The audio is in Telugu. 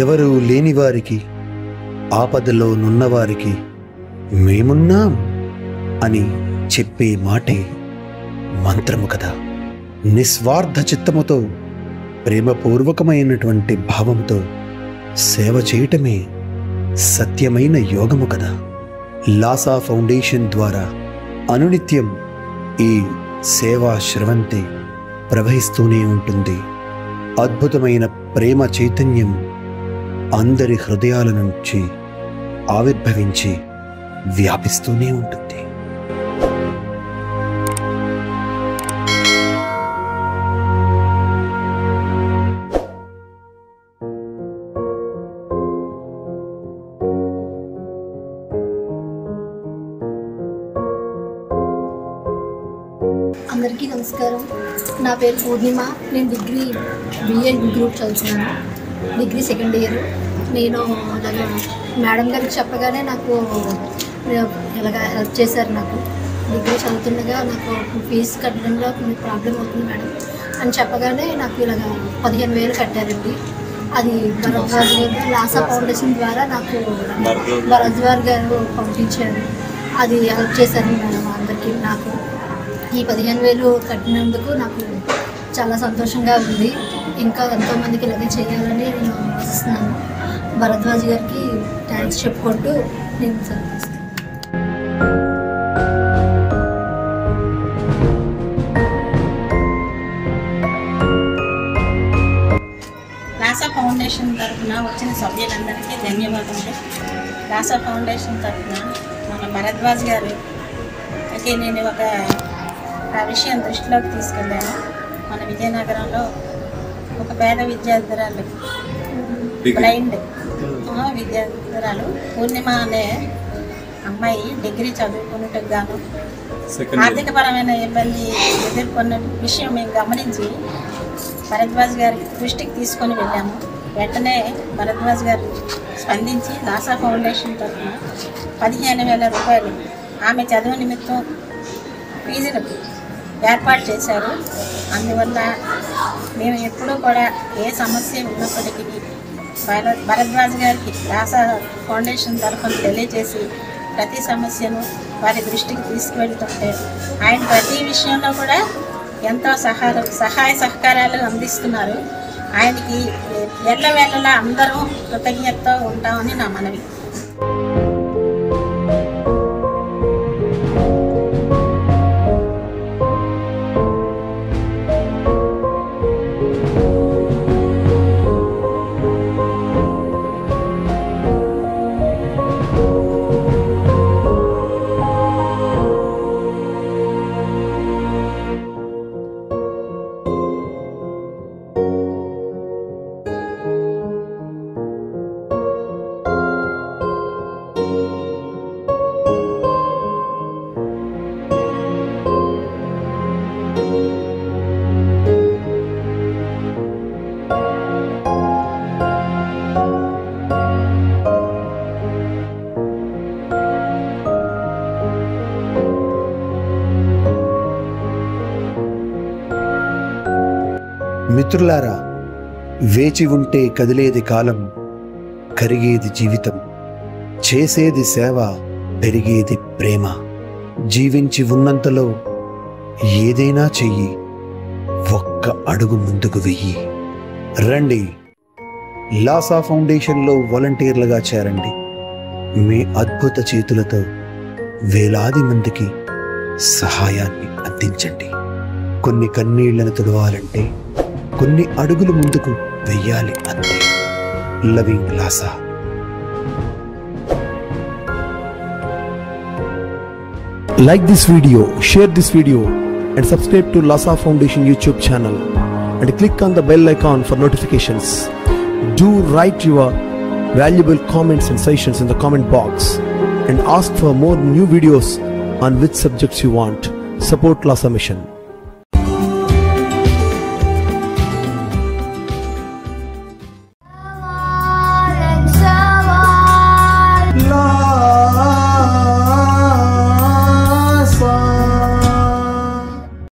ఎవరు లేని వారికి, ఆపదలో నున్నవారికి మేమున్నాం అని చెప్పే మాటే మంత్రము కదా. నిస్వార్థ చిత్తముతో, ప్రేమపూర్వకమైనటువంటి భావంతో సేవ చేయటమే సత్యమైన యోగము కదా. లాసా ఫౌండేషన్ ద్వారా అనునిత్యం ఈ సేవా శ్రవంతి ప్రవహిస్తూనే ఉంటుంది. అద్భుతమైన ప్రేమ చైతన్యం అందరి హృదయాల నుంచి ఆవిర్భవించి వ్యాపిస్తూనే ఉంటుంది. అందరికీ నమస్కారం. నా పేరు పూర్ణిమ. నేను డిగ్రీ బిఏ గ్రూప్ చదువుతున్నాను. Degree second year. నేను అలాగా మేడం గారికి చెప్పగానే నాకు ఇలాగా హెల్ప్ చేశారు. నాకు డిగ్రీ చదువుతుండగా నాకు ఫీజు కట్టడంలో కొన్ని ప్రాబ్లం అవుతుంది మేడం అని చెప్పగానే నాకు ఇలాగా 15,000 కట్టారండి. అది భరద్వాజ్ గారు లాసా ఫౌండేషన్ ద్వారా నాకు భరద్వాజ్ గారు పంపించారు. అది హెల్ప్ చేశారు మేడం అందరికీ. నాకు ఈ 15,000 కట్టినందుకు నాకు చాలా సంతోషంగా ఉంది. ఇంకా ఎంతోమందికి ఇలాగే చేయాలని నేను ఆశిస్తున్నాను. భరద్వాజ్ గారికి థ్యాంక్స్ చెప్పుకుంటూ నేను సంతోషిస్తాను. లాసా ఫౌండేషన్ తరఫున వచ్చిన సభ్యులందరికీ ధన్యవాదాలు. లాసా ఫౌండేషన్ తరఫున మన భరద్వాజ్ గారు అయితే నేను ఒక విషయం దృష్టిలోకి తీసుకెళ్ళాను. మన విజయనగరంలో ఒక పేద విద్యార్థురాలు, బ్లైండ్ విద్యార్థురాలు పూర్ణిమ అనే అమ్మాయి డిగ్రీ చదువుకున్నట్టుకు గాను ఆర్థికపరమైన ఇబ్బంది ఎదుర్కొన్న విషయం మేము గమనించి భరద్వాజ్ గారి దృష్టికి తీసుకొని వెళ్ళాము. వెంటనే భరద్వాజ్ గారు స్పందించి లాసా ఫౌండేషన్ తరఫున 15,000 రూపాయలు ఆమె చదువు నిమిత్తం ఫీజులకు ఏర్పాటు చేశారు. అందువల్ల మేము ఎప్పుడూ కూడా ఏ సమస్య ఉన్నప్పటికీ భరద్వాజ్ గారికి లాసా ఫౌండేషన్ తరఫున తెలియజేసి ప్రతి సమస్యను వారి దృష్టికి తీసుకువెళ్తుంటే ఆయన ప్రతి విషయంలో కూడా ఎంతో సహాయ సహకారాలు అందిస్తున్నారు. ఆయనకి ఎల్లవేళలా అందరూ కృతజ్ఞతతో ఉంటామని నా మనవి. మిత్రులారా, వేచి ఉంటే కదిలేది కాలం, కరిగేది జీవితం, చేసేది సేవ, పెరిగేది ప్రేమ. జీవించి ఉన్నంతలో ఏదైనా చెయ్యి, ఒక్క అడుగు ముందుకు వెయ్యి. రండి, లాసా ఫౌండేషన్లో వాలంటీర్లుగా చేరండి. మీ అద్భుత చేతులతో వేలాది మందికి సహాయాన్ని అందించండి. కొన్ని కన్నీళ్లను తుడవాలంటే కొన్ని అడుగులు ముందుకు వెయ్యాలి అంతే. Loving Laasa. Like this video, share this video and subscribe to Lhasa Foundation YouTube channel and click on the bell icon for notifications. Do write your valuable comments and suggestions in the comment box and ask for more new videos on which subjects you want. Support Lhasa Mission.